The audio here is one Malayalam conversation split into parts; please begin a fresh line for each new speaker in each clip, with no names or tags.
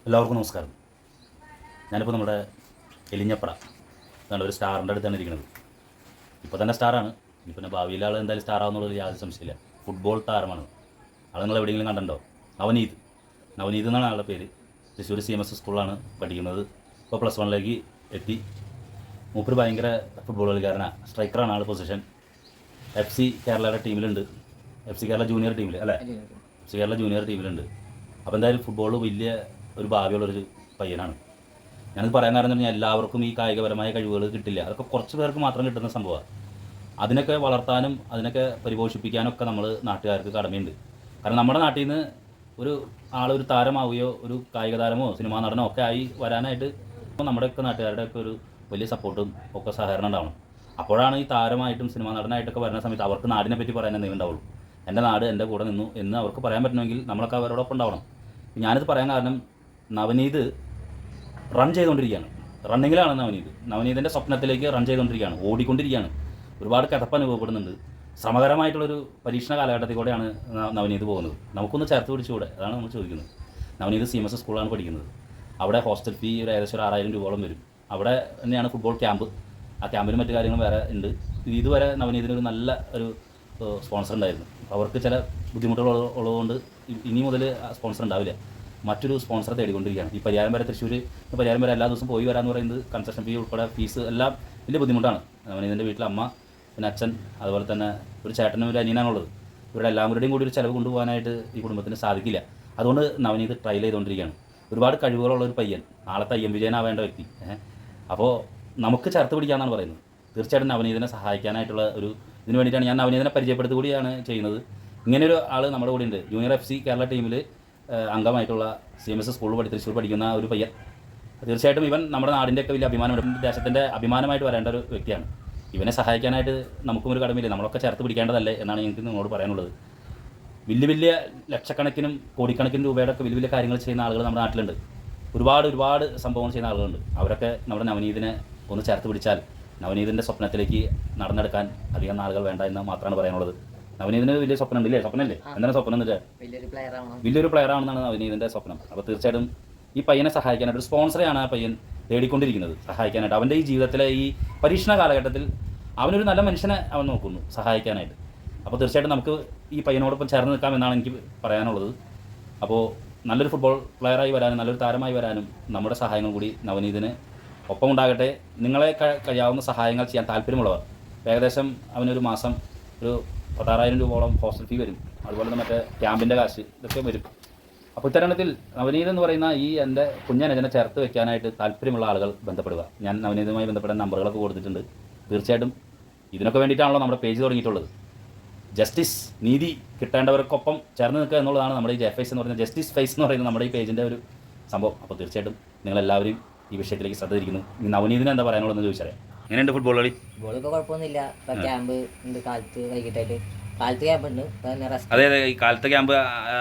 എല്ലാവർക്കും നമസ്കാരം. ഞാനിപ്പോൾ നമ്മുടെ എലിഞ്ഞപ്പട എന്നാണ് ഒരു സ്റ്റാറിൻ്റെ അടുത്താണ് ഇരിക്കുന്നത്. ഇപ്പോൾ തന്നെ സ്റ്റാറാണ്. ഇനി പിന്നെ ഭാവിയിൽ ആൾ എന്തായാലും സ്റ്റാറാവുന്നുള്ളത് യാതൊരു സംശയമില്ല. ഫുട്ബോൾ താരമാണ് ആൾ. നിങ്ങൾ എവിടെയെങ്കിലും കണ്ടോ? നവനീത് എന്നാണ് ആളുടെ പേര്. തൃശ്ശൂർ CMS സ്കൂളിലാണ് പഠിക്കുന്നത്. ഇപ്പോൾ +1 എത്തി. മൂപ്പര് ഭയങ്കര ഫുട്ബോൾ കളിക്കാരനാണ്. സ്ട്രൈക്കറാണ് ആൾ. പൊസിഷൻ FC കേരളയുടെ ടീമിലുണ്ട്. FC കേരള ജൂനിയർ ടീമിൽ അല്ലേ? FC കേരള ജൂനിയർ ടീമിലുണ്ട്. അപ്പോൾ എന്തായാലും ഫുട്ബോൾ വലിയ ഒരു ഭാവിയുള്ളൊരു പയ്യനാണ്. ഞാനത് പറയാൻ കാരണം എന്ന് പറഞ്ഞാൽ എല്ലാവർക്കും ഈ കായികപരമായ കഴിവുകൾ കിട്ടില്ല. അതൊക്കെ കുറച്ച് പേർക്ക് മാത്രം കിട്ടുന്ന സംഭവമാണ്. അതിനൊക്കെ വളർത്താനും അതിനൊക്കെ പരിപോഷിപ്പിക്കാനൊക്കെ നമ്മൾ നാട്ടുകാർക്ക് കടമയുണ്ട്. കാരണം നമ്മുടെ നാട്ടിൽ നിന്ന് ഒരു താരമാവുകയോ ഒരു കായിക താരമോ സിനിമാ നടനോ ഒക്കെ ആയി വരാനായിട്ട് നമ്മുടെയൊക്കെ നാട്ടുകാരുടെയൊക്കെ ഒരു വലിയ സപ്പോർട്ടും ഒക്കെ സഹകരണം ഉണ്ടാവണം. അപ്പോഴാണ് ഈ താരമായിട്ടും സിനിമാ നടനായിട്ടൊക്കെ വരുന്ന സമയത്ത് അവർക്ക് നാടിനെ പറ്റി പറയാൻ എന്തെങ്കിലും ഉണ്ടാവുള്ളൂ. എൻ്റെ നാട് എൻ്റെ കൂടെ നിന്നു എന്ന് അവർക്ക് പറയാൻ പറ്റണമെങ്കിൽ നമ്മളൊക്കെ അവരോടൊപ്പം ഉണ്ടാവണം. ഞാനിത് പറയാൻ കാരണം നവനീത് റൺ ചെയ്തുകൊണ്ടിരിക്കുകയാണ്. റണ്ണിങ്ങിലാണ് നവനീതിൻ്റെ സ്വപ്നത്തിലേക്ക് റൺ ചെയ്തുകൊണ്ടിരിക്കുകയാണ്, ഓടിക്കൊണ്ടിരിക്കുകയാണ്. ഒരുപാട് കിതപ്പ് അനുഭവപ്പെടുന്നുണ്ട്. ശ്രമകരമായിട്ടുള്ളൊരു പരീക്ഷണ കാലഘട്ടത്തിൽ കൂടെയാണ് നവനീത് പോകുന്നത്. നമുക്കൊന്ന് ചേർത്ത് പിടിച്ചുകൂടെ? അതാണ് നമ്മൾ ചോദിക്കുന്നത്. നവനീത് CMS സ്കൂളിലാണ് പഠിക്കുന്നത്. അവിടെ ഹോസ്റ്റൽ ഫീ ഏകദേശം 6,000 രൂപയോളം വരും. അവിടെ തന്നെയാണ് ഫുട്ബോൾ ക്യാമ്പ്. ആ ക്യാമ്പിന് മറ്റു കാര്യങ്ങളും വേറെ ഉണ്ട്. ഇതുവരെ നവനീതിനൊരു നല്ല ഒരു സ്പോൺസർ ഉണ്ടായിരുന്നു. അവർക്ക് ചില ബുദ്ധിമുട്ടുകൾ ഉള്ളതുകൊണ്ട് ഇനി മുതൽ സ്പോൺസർ ഉണ്ടാവില്ല. മറ്റൊരു സ്പോൺസറെ തേടിക്കൊണ്ടിരിക്കുകയാണ്. ഈ പരിയാരം വരെ എല്ലാ ദിവസവും പോയി വരാമെന്ന് പറയുന്നത് കൺസെഷൻ ഫീ ഉൾപ്പെടെ ഫീസ് എല്ലാം വലിയ ബുദ്ധിമുട്ടാണ്. നവനീതിൻ്റെ വീട്ടിൽ അമ്മ, പിന്നെ അച്ഛൻ, അതുപോലെ തന്നെ ഒരു ചേട്ടനും ഒരു അനിയനാണുള്ളത്. ഇവരുടെ എല്ലാവരുടെയും കൂടി ഒരു ചിലവ് കൊണ്ടുപോകാനായിട്ട് ഈ കുടുംബത്തിന് സാധിക്കില്ല. അതുകൊണ്ട് നവനീത് ട്രയൽ ചെയ്തുകൊണ്ടിരിക്കുകയാണ്. ഒരുപാട് കഴിവുകളുള്ള ഒരു പയ്യൻ, നാളത്തെ IM വിജയനാവേണ്ട വ്യക്തി. അപ്പോൾ നമുക്ക് ചേർത്ത് പിടിക്കാമെന്നാണ് പറയുന്നത്. തീർച്ചയായിട്ടും നവനീതിനെ സഹായിക്കാനായിട്ടുള്ള ഇതിന് വേണ്ടിയിട്ടാണ് ഞാൻ നവനീതിനെ പരിചയപ്പെടുത്തുകൂടിയാണ് ചെയ്യുന്നത്. ഇങ്ങനെയൊരു ആൾ നമ്മുടെ കൂടെ ഉണ്ട്. ജൂനിയർ FC കേരള ടീമിൽ അംഗമായിട്ടുള്ള CMS സ്കൂളിൽ തൃശ്ശൂർ പഠിക്കുന്ന ഒരു പയ്യൻ. തീർച്ചയായിട്ടും ഇവൻ നമ്മുടെ നാടിൻ്റെയൊക്കെ വലിയ ദേശത്തിൻ്റെ അഭിമാനമായിട്ട് വരേണ്ട ഒരു വ്യക്തിയാണ്. ഇവനെ സഹായിക്കാനായിട്ട് നമുക്കും ഒരു കടമയില്ലേ? നമ്മളൊക്കെ ചേർത്ത് പിടിക്കേണ്ടതല്ലേ എന്നാണ് എനിക്ക് നിങ്ങളോട് പറയാനുള്ളത്. വലിയ ലക്ഷക്കണക്കിനും കോടിക്കണക്കിനും രൂപയുടെ ഒക്കെ വലിയ കാര്യങ്ങൾ ചെയ്യുന്ന ആളുകൾ നമ്മുടെ നാട്ടിലുണ്ട്. ഒരുപാട് സംഭവങ്ങൾ ചെയ്യുന്ന ആളുകളുണ്ട്. അവരൊക്കെ നമ്മുടെ നവനീതിനെ ഒന്ന് ചേർത്ത് പിടിച്ചാൽ നവനീതിൻ്റെ സ്വപ്നത്തിലേക്ക് നടന്നെടുക്കാൻ അധികം നാളുകൾ വേണ്ട എന്ന് മാത്രമാണ് പറയാനുള്ളത്. നവനീതിന് വലിയ സ്വപ്നം ഉണ്ടല്ലേ? സ്വപ്നമല്ലേ? എന്താണ് സ്വപ്നം എന്ന് വെച്ചാൽ വലിയൊരു പ്ലെയർ ആണെന്നാണ് നവനീതിൻ്റെ സ്വപ്നം. അപ്പോൾ തീർച്ചയായിട്ടും ഈ പയ്യനെ സഹായിക്കാനായിട്ട് ഒരു സ്പോൺസറെയാണ് ആ പയ്യൻ തേടിക്കൊണ്ടിരിക്കുന്നത്, സഹായിക്കാനായിട്ട്. അവൻ്റെ ഈ ജീവിതത്തിലെ ഈ പരീക്ഷണ കാലഘട്ടത്തിൽ അവനൊരു നല്ല മനുഷ്യനെ അവൻ നോക്കുന്നു സഹായിക്കാനായിട്ട്. അപ്പോൾ തീർച്ചയായിട്ടും നമുക്ക് ഈ പയ്യനോടൊപ്പം ചേർന്ന് നിൽക്കാമെന്നാണ് എനിക്ക് പറയാനുള്ളത്. അപ്പോൾ നല്ലൊരു ഫുട്ബോൾ പ്ലെയറായി വരാനും നല്ലൊരു താരമായി വരാനും നമ്മുടെ സഹായങ്ങൾ കൂടി നവനീതിന് ഒപ്പം ഉണ്ടാകട്ടെ. നിങ്ങളെ കഴിയാവുന്ന സഹായങ്ങൾ ചെയ്യാൻ താല്പര്യമുള്ളവർ, ഏകദേശം അവനൊരു മാസം ഒരു 16,000 രൂപയോളം ഹോസ്റ്റൽ ഫീ വരും. അതുപോലെ തന്നെ മറ്റേ ക്യാമ്പിൻ്റെ കാശ് ഇതൊക്കെ വരും. അപ്പോൾ ഇത്തരണത്തിൽ നവനീത് എന്ന് പറയുന്ന ഈ എൻ്റെ കുഞ്ഞനജനെ ചേർത്ത് വെക്കാനായിട്ട് താല്പര്യമുള്ള ആളുകൾ ബന്ധപ്പെടുക. ഞാൻ നവനീതുമായി ബന്ധപ്പെടാൻ നമ്പറുകളൊക്കെ കൊടുത്തിട്ടുണ്ട്. തീർച്ചയായിട്ടും ഇതിനൊക്കെ വേണ്ടിയിട്ടാണല്ലോ നമ്മുടെ പേജ് തുടങ്ങിയിട്ടുള്ളത്. ജസ്റ്റിസ്, നീതി കിട്ടേണ്ടവർക്കൊപ്പം ചേർന്ന് നിൽക്കുക എന്നുള്ളതാണ് നമ്മുടെ ഈ JFS എന്ന് പറയുന്ന ജസ്റ്റിസ് ഫേസ് എന്ന് പറയുന്ന നമ്മുടെ ഈ പേജിൻ്റെ ഒരു സംഭവം. അപ്പോൾ തീർച്ചയായിട്ടും നിങ്ങളെല്ലാവരും ഈ വിഷയത്തിലേക്ക് ശ്രദ്ധ തിരിക്കുന്നു. ഈ നവനീതിന് എന്താ പറയാനുള്ളതെന്ന് ചോദിച്ചാൽ എങ്ങനെയുണ്ട് ഫുട്ബോൾ കളി?
ഫുട്ബോൾ ഇപ്പോൾ കുഴപ്പമൊന്നുമില്ല. ഇപ്പോൾ ക്യാമ്പ് ഉണ്ട്, വൈകിട്ടായിട്ട് കാലത്ത് ക്യാമ്പ് ഉണ്ട്.
അതെ, ഈ കാലത്തെ ക്യാമ്പ്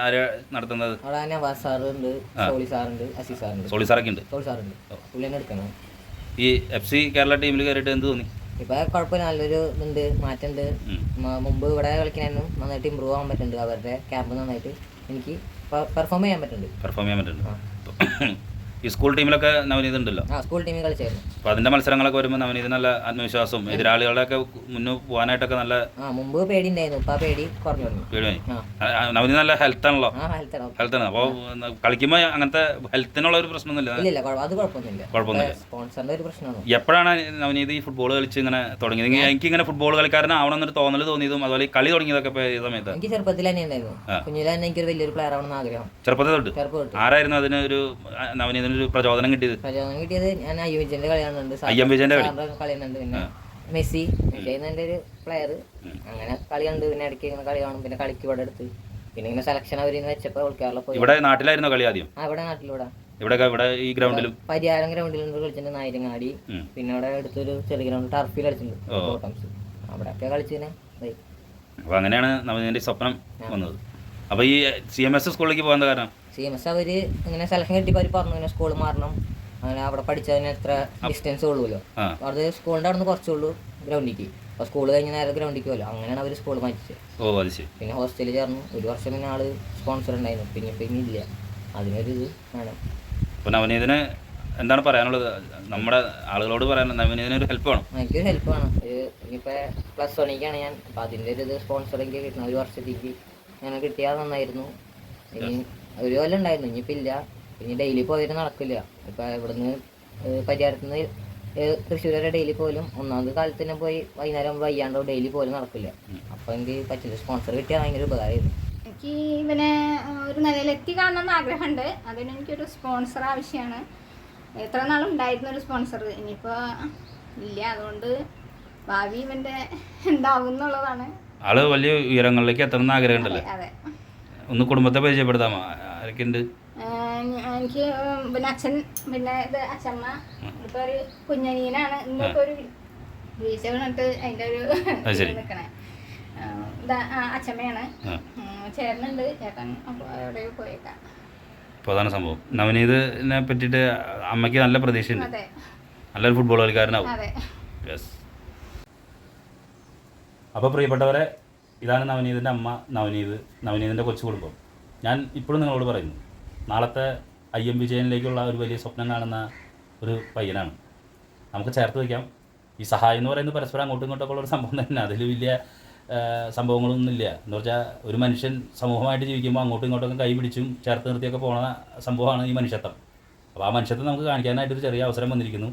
ആര് നടത്തുന്നത്?
അവിടെ നവാസ് സാറുണ്ട്, സോളി സാറുണ്ട്, അസീസ് സാറുണ്ട്.
സോളി സാറുണ്ട്.
പുള്ളി തന്നെ എടുക്കണം.
ഈ FC കേരള ടീമിൽ കയറിയിട്ട് എന്ത് തോന്നി?
ഇപ്പൊ കുഴപ്പമില്ല, നല്ലൊരു ഇതുണ്ട്, മാറ്റമുണ്ട്. മുമ്പ് ഇവിടെ കളിക്കാനും നന്നായിട്ട് ഇമ്പ്രൂവ് ആവാൻ പറ്റുന്നുണ്ട്. അവരുടെ ക്യാമ്പ് നന്നായിട്ട് എനിക്ക് പെർഫോം ചെയ്യാൻ പറ്റുന്നുണ്ട്.
ഈ സ്കൂൾ ടീമിലൊക്കെ നവനീത് ഉണ്ടല്ലോ.
സ്കൂൾ ടീമിൽ കളിച്ചായിരുന്നു.
അപ്പോൾ അതിന്റെ മത്സരങ്ങളൊക്കെ വരുമ്പോൾ നവനീത് നല്ല ആത്മവിശ്വാസവും എതിരാളികളൊക്കെ മുന്നോട്ട് പോകാനായിട്ടൊക്കെ നല്ല
മുമ്പ് പേടി ഉണ്ടായിരുന്നു. ഇപ്പൊ പേടി കുറഞ്ഞു.
നവനീത് നല്ല ഹെൽത്താണല്ലോ. ഹെൽത്താണ്. അപ്പോൾ കളിക്കുമ്പോൾ അങ്ങനത്തെ ഹെൽത്തിനുള്ള ഒരു പ്രശ്നമൊന്നുമില്ല.
അത് കുഴപ്പമൊന്നുമില്ല. സ്പോൺസറിന്റെ ഒരു പ്രശ്നമാണ്.
എപ്പോഴാണ് നവനീത് ഈ ഫുട്ബോൾ കളിച്ച് ഇങ്ങനെ തുടങ്ങിയത്? എനിക്ക് ഇങ്ങനെ ഫുട്ബോൾ കളിക്കാരനാവണം എന്നൊരു തോന്നൽ തോന്നിയതും അതുപോലെ കളി തുടങ്ങിയതൊക്കെ ഈ സമയത്ത്?
എനിക്ക് ചെറുപ്പത്തിൽ തന്നെ ഉണ്ടായിരുന്നു. കുഞ്ഞിലെ തന്നെ എനിക്കൊരു വലിയൊരു പ്ലെയർ ആവണമെന്ന് ആഗ്രഹം.
ചെറുപ്പത്തിൽ തൊട്ട് ആരായിരുന്നു അതിന് ഒരു നവനീതിന് പ്രചോദനം കിട്ടിയത്?
ഞാൻ IM വിജയന്റെ കളി കാണുന്നുണ്ട്, പിന്നെ മെസ്സി എന്റെ ഒരു പ്ലെയർ. അങ്ങനെ കളി കണ്ട് പിന്നെ ഇടയ്ക്ക് ഇങ്ങനെ കളി കാണും. പിന്നെ കളിക്ക് ഇവിടെ എടുത്ത് പിന്നെ ഇങ്ങനെ സെലക്ഷൻ അവർ വെച്ചപ്പോൾ കേരള പോയി.
ഇവിടെ നാട്ടിലായിരുന്നു കളി ആദ്യം?
ഇവിടെ നാട്ടിലൂടെ
ഇവിടെ ഈ ഗ്രൗണ്ടിലും
പരിയാരം ഗ്രൗണ്ടിലുണ്ട് കളിച്ചിട്ടുണ്ട്, നായരങ്ങാടി. പിന്നെ അവിടെ അടുത്തൊരു ചെറിയ ഗ്രൗണ്ട് ടർഫിൽ കളിച്ചിട്ടുണ്ട്, അവിടെയൊക്കെ കളിച്ചിനെ.
അപ്പോൾ അങ്ങനെയാണ് നവനീതിന്റെ സ്വപ്നം വന്നത്. അപ്പോൾ ഈ CMS സ്കൂളിലേക്ക് പോകാൻ കാരണം?
CMS അവർ ഇങ്ങനെ സെലക്ഷൻ കിട്ടിയപ്പോൾ അവർ പറഞ്ഞു ഇങ്ങനെ സ്കൂൾ മാറണം, അങ്ങനെ അവിടെ പഠിച്ചതിന് എത്ര ഡിസ്റ്റൻസ് ഉള്ളൂല്ലോ. അത് സ്കൂളിൻ്റെ അവിടെ നിന്ന് കുറച്ചുള്ളൂ ഗ്രൗണ്ടിലേക്ക്. അപ്പോൾ സ്കൂൾ കഴിഞ്ഞ് നേരെ ഗ്രൗണ്ടിലേക്ക് പോലും. അങ്ങനെയാണ് അവർ സ്കൂൾ മാറ്റിച്ചത്. പിന്നെ ഹോസ്റ്റലിൽ ചേർന്നു. ഒരു വർഷം പിന്നെ ആള് സ്പോൺസർ ഉണ്ടായിരുന്നു. പിന്നെ ഇല്ല. അതിനൊരു ഇത് വേണം.
അപ്പോൾ നവനീതിന് എന്താണ് പറയാനുള്ളത്? നമ്മുടെ ആളുകളോട് പറയാൻ നവനീതിന് ഒരു ഹെൽപ്പ് വേണം.
എനിക്കൊരു ഹെൽപ്പ് വേണം. ഇനിയിപ്പോൾ +1ക്കാണ് ഞാൻ. അപ്പോൾ അതിൻ്റെ ഒരു ഇത് സ്പോൺസർ എനിക്ക് കിട്ടണം. ഒരു വർഷത്തേക്ക് അങ്ങനെ കിട്ടിയാൽ നന്നായിരുന്നു. ഇനി ഒരു കൊല്ലം ഉണ്ടായിരുന്നു, ഇനിയിപ്പോൾ ഇല്ല. ഇനി ഡെയിലി പോയിട്ട് നടക്കില്ല. ഇപ്പോൾ ഇവിടുന്ന് പരിഹാരത്തിൽ നിന്ന് തൃശ്ശൂർ വരെ ഡെയിലി പോലും ഒന്നാമത് കാലത്ത് തന്നെ പോയി വൈകുന്നേരം വയ്യാണ്ടോ ഡെയിലി പോലും നടക്കില്ല. അപ്പോൾ എനിക്ക് പറ്റില്ല. സ്പോൺസർ കിട്ടിയാൽ ഭയങ്കര ഉപകാരമായിരുന്നു.
എനിക്ക് ഇവനെ ഒരു നിലയിലെത്തി കാണണമെന്ന് ആഗ്രഹമുണ്ട്. അതിന് എനിക്കൊരു സ്പോൺസർ ആവശ്യമാണ്. എത്ര നാളുണ്ടായിരുന്നു ഒരു സ്പോൺസർ, ഇനിയിപ്പോൾ ഇല്ല. അതുകൊണ്ട് ഭാവി ഇവൻ്റെ ഉണ്ടാവും എന്നുള്ളതാണ്.
ആള് വലിയ ഉയരങ്ങളിലേക്ക് എത്തണമെന്ന് ആഗ്രഹമുണ്ടല്ലേ?
അതെ.
ഒന്ന് കുടുംബത്തെ പരിചയപ്പെടുത്താമോ? ആരൊക്കെ ഉണ്ട്?
എനിക്ക് പിന്നെ അച്ഛൻ, പിന്നെ ഇത് അച്ഛമ്മ, ഇപ്പോൾ ഒരു കുഞ്ഞനീനാണ്. ഇന്നിപ്പോൾ ഒരു വീഴ്ച വീണിട്ട് അതിൻ്റെ ഒരു നിൽക്കണേ. ഇതാ അച്ഛമ്മയാണ്. ചേട്ടനുണ്ട്, ചേട്ടൻ അപ്പോൾ എവിടെ പോയേക്കാം.
അപ്പോൾ അതാണ് സംഭവം. നവനീതിനെ പറ്റിയിട്ട് അമ്മയ്ക്ക് നല്ല പ്രതീക്ഷയുണ്ട്.
അതെ,
നല്ലൊരു ഫുട്ബോൾ കളിക്കാരനാവും.
അതെ.
യെസ്. അപ്പോൾ പ്രിയപ്പെട്ടവരെ, ഇതാണ് നവനീതിൻ്റെ അമ്മ നവനീതിൻ്റെ കൊച്ചു കുടുംബം. ഞാൻ ഇപ്പോഴും നിങ്ങളോട് പറയുന്നു, നാളത്തെ IM വിജയനിലേക്കുള്ള ഒരു വലിയ സ്വപ്നം കാണുന്ന ഒരു പയ്യനാണ്. നമുക്ക് ചേർത്ത് വയ്ക്കാം. ഈ സഹായം എന്ന് പറയുന്നത് പരസ്പരം അങ്ങോട്ടും ഇങ്ങോട്ടൊക്കെ ഉള്ളൊരു സംഭവം തന്നെ. അതിൽ വലിയ സംഭവങ്ങളൊന്നുമില്ല. എന്ന് വെച്ചാൽ ഒരു മനുഷ്യൻ സമൂഹമായിട്ട് ജീവിക്കുമ്പോൾ അങ്ങോട്ടും ഇങ്ങോട്ടൊക്കെ കൈ പിടിച്ചും ചേർത്ത് നിർത്തിയൊക്കെ പോകുന്ന സംഭവമാണ് ഈ മനുഷ്യത്വം. അപ്പോൾ ആ മനുഷ്യത്വം നമുക്ക് കാണിക്കാനായിട്ടൊരു ചെറിയ അവസരം വന്നിരിക്കുന്നു.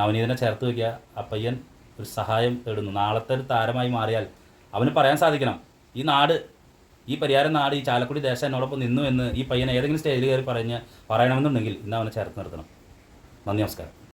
നവനീതിനെ ചേർത്ത് വയ്ക്കുക. ആ പയ്യൻ ഒരു സഹായം തേടുന്നു. നാളത്തെ ഒരു താരമായി മാറിയാൽ അവന് പറയാൻ സാധിക്കണം, ഈ നാട്, ഈ പരിയാരം നാട്, ഈ ചാലക്കുടി ദേശം എന്നോടൊപ്പം നിന്നു എന്ന് ഈ പയ്യൻ ഏതെങ്കിലും സ്റ്റേജിൽ കയറി പറയണമെന്നുണ്ടെങ്കിൽ ഇന്ന് അവനെ ചേർത്ത് നിർത്തണം. നന്ദി, നമസ്കാരം.